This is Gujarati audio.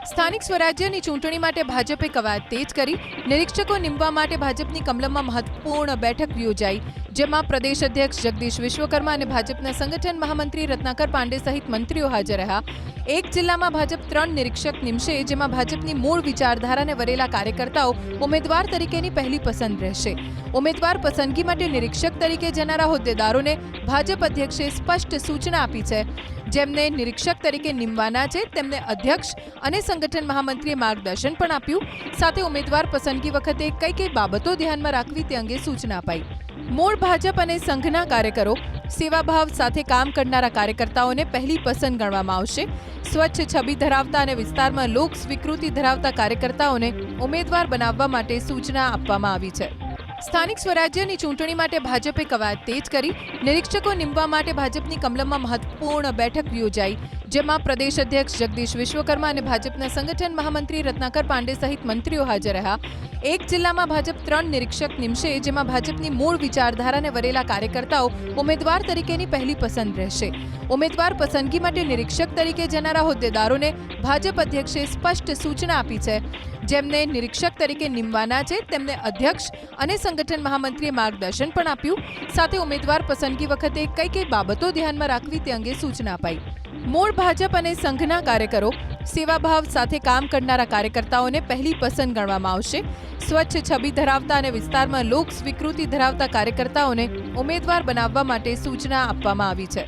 સ્થાનિક સ્વરાજ્યની ચૂંટણી માટે ભાજપે કવાયત તેજ કરી નિરીક્ષકો નીમવા માટે ભાજપની કમલમમાં મહત્વપૂર્ણ બેઠક યોજાઈ, જેમાં પ્રદેશ અધ્યક્ષ જગદીશ વિશ્વકર્મા અને ભાજપના સંગઠન મહામંત્રી રત્નાકર પાંડે સહિત મંત્રીઓ હાજર રહ્યા. એક જિલ્લામાં ભાજપ 3 નિરીક્ષક નિમશે, જેમાં ભાજપની મૂળ વિચારધારાને વરેલા કાર્યકર્તાઓ ઉમેદવાર તરીકેની પહેલી પસંદ રહેશે. ઉમેદવાર પસંદગી માટે નિરીક્ષક તરીકે જનારા હોદ્દેદારોને ભાજપ અધ્યક્ષે સ્પષ્ટ સૂચના આપી છે. જેમને નિરીક્ષક તરીકે નીમવાના છે તેમને અધ્યક્ષ અને સંગઠન મહામંત્રીએ માર્ગદર્શન પણ આપ્યું. સાથે ઉમેદવાર પસંદગી વખતે કઈ કઈ બાબતો ધ્યાનમાં રાખવી તે અંગે સૂચના અપાઈ. મૂળ ભાજપ અને સંઘના કાર્યકરો, સેવાભાવ સાથે કામ કરનારા કાર્યકર્તાઓને પહેલી પસંદ ગણવામાં આવશે. સ્વચ્છ છબી ધરાવતા અને વિસ્તારમાં લોક સ્વીકૃતિ ધરાવતા કાર્યકર્તાઓને ઉમેદવાર બનાવવા માટે સૂચના આપવામાં આવી છે. સ્થાનિક સ્વરાજ્યની ચૂંટણી માટે ભાજપે કવાયત તેજ કરી નિરીક્ષકો નીમવા માટે ભાજપની કમલમમાં મહત્વપૂર્ણ બેઠક યોજાઈ, જેમાં પ્રદેશ અધ્યક્ષ જગદીશ વિશ્વકર્મા અને ભાજપના સંગઠન મહામંત્રી રત્નાકર પાંડે સહિત મંત્રીઓ હાજર રહ્યા. એક જિલ્લામાં ભાજપ 3 નિરીક્ષક નિમશે, જેમાં ભાજપની મૂળ વિચારધારાને વરેલા કાર્યકર્તાઓ ઉમેદવાર તરીકેની પહેલી પસંદ રહેશે. ઉમેદવાર પસંદગી માટે નિરીક્ષક તરીકે જનારા હોદ્દેદારોને ભાજપ અધ્યક્ષે સ્પષ્ટ સૂચના આપી છે. જેમને નિરીક્ષક તરીકે નીમવાના છે તેમને અધ્યક્ષ અને સંગઠન મહામંત્રીએ માર્ગદર્શન પણ આપ્યું. સાથે ઉમેદવાર પસંદગી વખતે કઈ કઈ બાબતો ધ્યાનમાં રાખવી તે અંગે સૂચના અપાઈ. મૂળ ભાજપ અને સંઘના કાર્યકરો, સેવાભાવ સાથે કામ કરનારા કાર્યકર્તાઓને પહેલી પસંદ ગણવામાં આવશે. સ્વચ્છ છબી ધરાવતા અને વિસ્તારમાં લોક સ્વીકૃતિ ધરાવતા કાર્યકર્તાઓને ઉમેદવાર બનાવવા માટે સૂચના આપવામાં આવી છે.